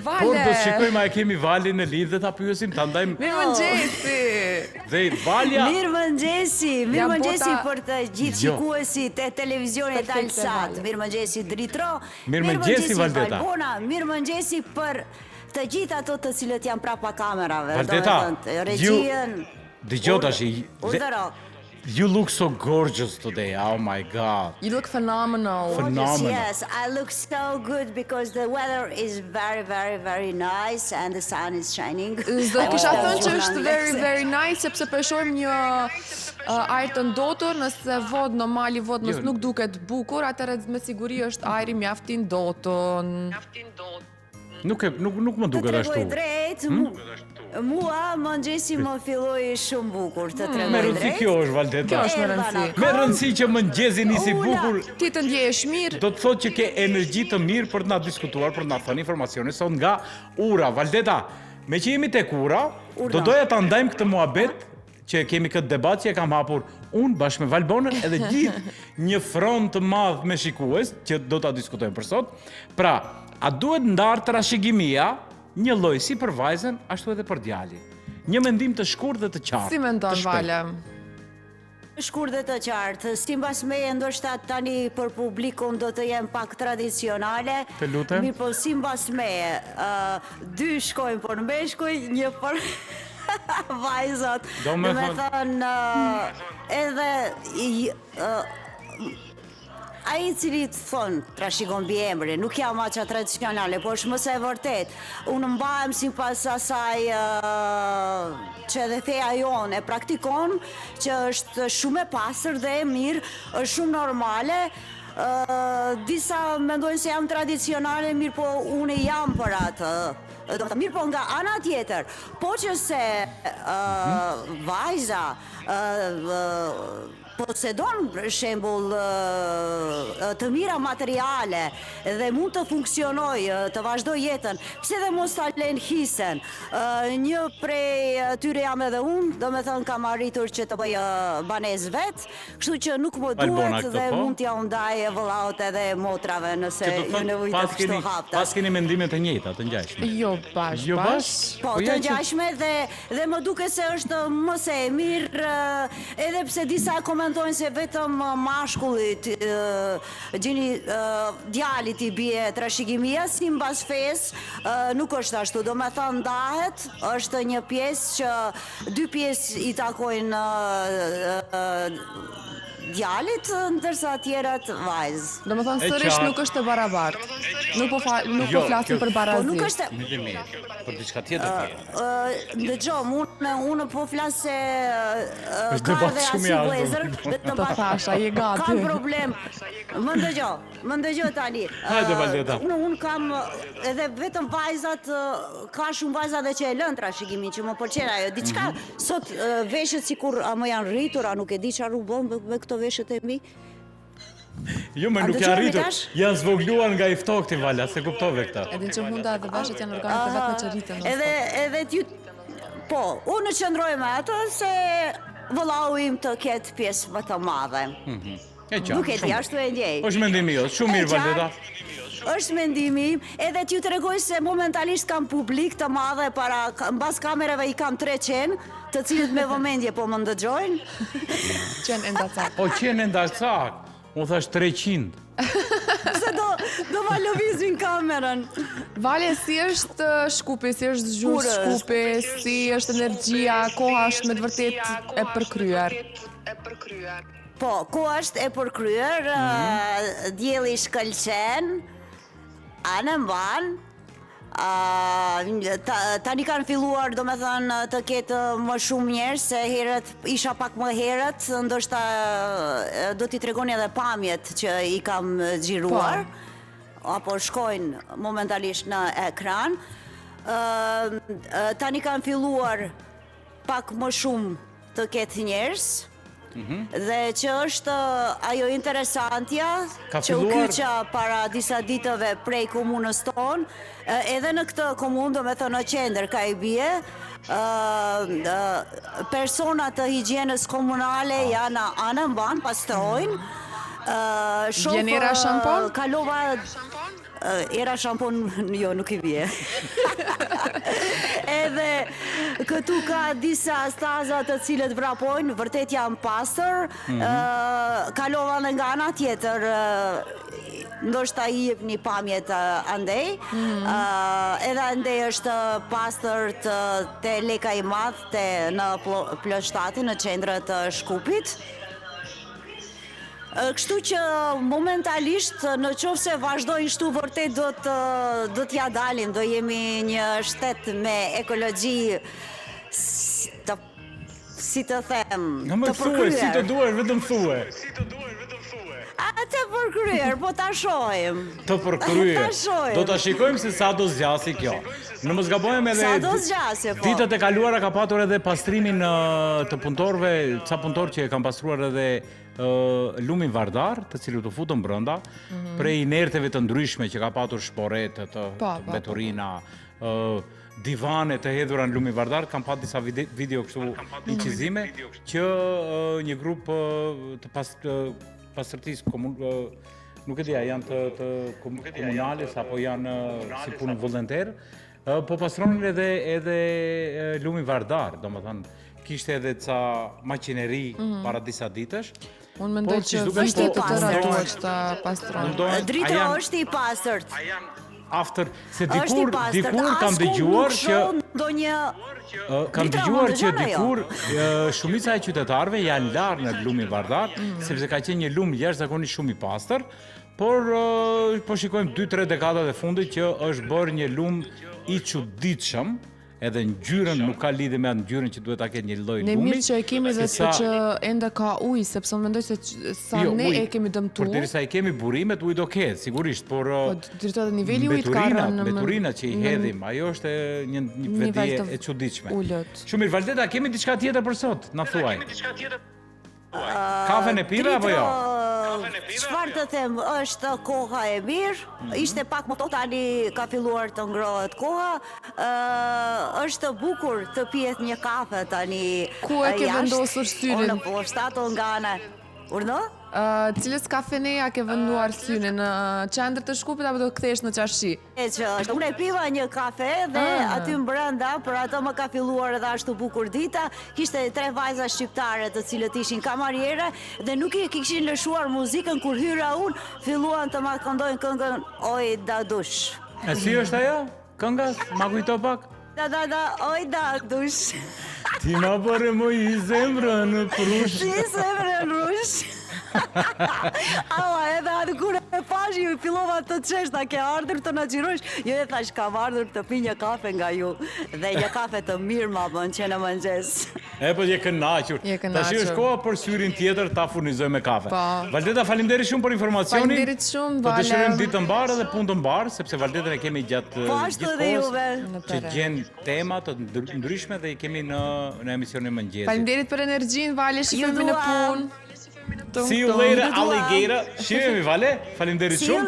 Por do të shikojmë a e kemi Valin në lidhje dhe ta pyesim, ta ndajmë. Mirëmëngjesi. Dhe Valja. Mirëmëngjesi për të gjithë shikuesit e televizionit Alsat. Mirëmëngjesi Dritro. Mirëmëngjesi Valdeta. Mirëmëngjesi për të gjithë ato të cilët janë prapa kamerave. Valdeta, regjien. Dëgjoj tash. You look so gorgeous today. Oh my God. You look phenomenal. Phenomenal. Yes, I look so good because the weather is very, very, very nice and the sun is shining. Dhe kisha thënë që është very, very nice sepse përshojmë një ajër të ndotur, nëse vod normali vod nëse nuk duket bukur, atëherë me siguri është ajri mjafti ndotur. Nuk më duket ashtu. Të drejt, mua mëngjesi më filloi shumë bukur të tregoj drejt. Me rëndësi kjo është Valdeta. Kjo është me rëndësi. Me rëndësi që mëngjesi nisi bukur. Ti të ndjehesh mirë. Do të thotë që ke energji të mirë për të na diskutuar, për të na thënë informacione sot nga ura. Valdeta, me që jemi tek ura, do doja ta ndajmë këtë muhabet që kemi këtë debat që e kam hapur unë bashkë me Valbonën edhe gjithë një front të madh me shikues që do ta diskutojmë për sot. Pra, a duhet ndarë trashëgimia një lloj si për vajzën, ashtu edhe për djalin? Një mendim të shkurtër dhe të qartë. Si mendon Vala? Shkurt dhe të qartë, si mbas meje ndoshta tani për publikun do të jem pak tradicionale. Të lutem. Mirë po si mbas meje, dy shkojnë për meshkuj, një për vajzat. Do me thënë, edhe ai i cili të thonë, trashikon mbi emri, nuk jam aqja tradicionale, po është mëse e vërtet. Unë mbahem sipas asaj që edhe feja jonë e praktikon, që është shumë e pastër dhe e mirë, është shumë normale. Disa mendojnë se jam tradicionale, mirë po unë jam për atë. Mirë po nga ana tjetër, po që se vajza posedon për shembull të mira materiale dhe mund të funksionoj, të vazhdoj jetën, pse dhe mos ta lën hisen. Një prej tyre jam edhe unë, do me thënë kam arritur që të bëj banesë vet, kështu që nuk më duhet dhe mund t'ja ndaj vëllaut edhe motrave nëse ju nevojitet kështu haptas. Pas keni mendime të njëjta, të ngjashme. Jo bash. Po, të ngjashme dhe më duke se është më se e mirë, edhe pse disa komentojnë se vetëm mashkullit, gjeni djalit i bie trashëgimia, si mbas fesë, nuk është ashtu. Do me thënë ndahet, është një pjesë që dy pjesë i takojnë djalit, ndërsa tjerat vajzë. Do me thënë sërish nuk është e barabartë. Nuk po flasim për barazi. Po nuk është për diçka tjetër. Dëgjoj, unë po flas se ka dhe asi vlezër, të thasha, je gati. Kam problem. Më ndëgjoj tani. Hajde Valdeta. Unë kam edhe vetëm vajzat, ka shumë vajza dhe që e lën trashëgimin, që më pëlqen ajo. Diçka sot veshët sikur më janë rritur, a nuk e di çfarë u bën me këto veshët e mi. Jo, më nuk janë rritur, janë zvogluar nga i ftokti, Vala, se kuptove këta. Edhin që hunda dhe veshët janë organet e vetme që rritën. Edhe t'ju... Po, unë qëndroj me atë se vëllau im të ketë pjesë më të madhe. Nuk e ti, ashtu e ndjej. është mendimi jo, shumë mirë, Valdeta. është mendimi im, edhe t'ju të regoj se momentalisht kam publik të madhe mbas kamerave i kam 3 qenë, të cilët me vëmendje po më ndëgjojnë. Qenë endacak. Po qenë endacak, unë thash 300. Se do ma lëvizin kamerën. Vale, si është shkupi, si është zgjus shkupi, si është energjia, koha është me të vërtet e përkryer. Po, koha është e përkryer, dielli shkëlqen, anë mban, tani kanë filluar, do me thënë, të ketë më shumë njerëz, se herët isha pak më herët, ndoshta do t'i tregoni edhe pamjet që i kam xhiruar, apo shkojnë momentalisht në ekran. Tani kanë filluar pak më shumë të ketë njerëz, dhe që është ajo interesantja që u kyqa para disa ditëve prej komunës tonë, edhe në këtë komunë, do me thënë në qendër ka i bie, personat të higjienës komunale janë anë mban, pastrojnë, Gjenera shampon? Kalova... era shampon, jo, nuk i vje. Edhe këtu ka disa staza të cilët vrapojnë, vërtet janë pastër, kalova dhe nga ana tjetër, ndoshta i jep një pamjet andej, edhe andej është pastër te Leka i Madh, në Plështatin, në qendrën të Shkupit. Kështu që momentalisht në qoftë se vazhdojnë kështu vërtet do t'ja dalim, do jemi një shtet me ekologji si të them, të përkryer. Si të duhesh, vetëm thuaj. Të përkryer, po ta shohim. Të përkryer. Do ta shikojmë se sa do zgjasi kjo. Në mos gabojmë edhe sa do zgjasi, po. Ditët e kaluara ka patur edhe pastrimin të punëtorëve, ca punëtorë që e kanë pastruar edhe lumin vardar, të cilët u futën brenda, prej inerteve të ndryshme që ka patur shporetë, veturina, divane të hedhura në lumin vardar, kam pat disa video kështu incizime që një grup të pastërtisë nuk e dija, janë të komunales apo janë si punë vullneter, po pastronin edhe lumin vardar, domethënë kishte edhe ca makineri para disa ditësh. Unë mendoj që vite të tëra duhet të pastronë. Drita është i pastërt. After, se dikur kam dëgjuar që dikur shumica e qytetarëve janë larë në lumin vardar, sepse ka qenë një lum jashtëzakonisht shumë i pastër, por po shikojmë 2-3 dekadat e fundit që është bërë një lum i çuditshëm, edhe ngjyrën nuk ka lidhje me ngjyrën që duhet ta ketë një lloj lumi. Ne mirë që e kemi dhe që ende ka ujë, sepse unë mendoj se sa ne e kemi dëmtuar. Por derisa i kemi burimet, ujë do ketë, sigurisht, por drejtohet niveli i ujit ka rënë. Beturina që i hedhim, ajo është një vedi e çuditshme. Shumë mirë, Valdeta, kemi diçka tjetër për sot? Na thuaj. Kafen e pive apo jo? Çfarë të them, është koha e mirë, ishte pak më tot tani ka filluar të ngrohet koha, është bukur të pihet një kafe tani. Ku e ke vendosur syrin? Në Plështat nga ana. Urdo? Cilës kafeneja ke venduar syrin, në qendër të Shkupit apo do kthesh në Qashi? Unë e piva një kafe dhe aty brenda, për ato më ka filluar edhe ashtu bukur dita, kishte 3 vajza shqiptare të cilët ishin kamariere dhe nuk i kishin lëshuar muzikën kur hyra unë, filluan të ma këndojnë këngën Oj da dush. E si është ajo? Kënga? Ma kujto pak? Oj da dush. Ti ma bërë më i zemrën në prush. Si zemrën rush. Alla, edhe atë kur e pash ju fillova të qeshta, ke ardhur të na xhirosh, jo e thash kam ardhur të pi një kafe nga ju dhe një kafe të mirë ma bën që në mëngjes. E po je kënaqur. Tash është koha për syrin tjetër ta furnizoj me kafe. Valdeta, faleminderit shumë për informacionin. Faleminderit shumë, Vale. Do të shërojmë ditë të mbarë dhe punë të mbarë, sepse Valdetën e kemi gjatë gjithkohës që gjen tema të ndryshme dhe i kemi në emisionin mëngjesit. Faleminderit për energjinë, Vale, shihemi në punë. See you later, alligator. Shihemi, Vale. Faleminderit shumë.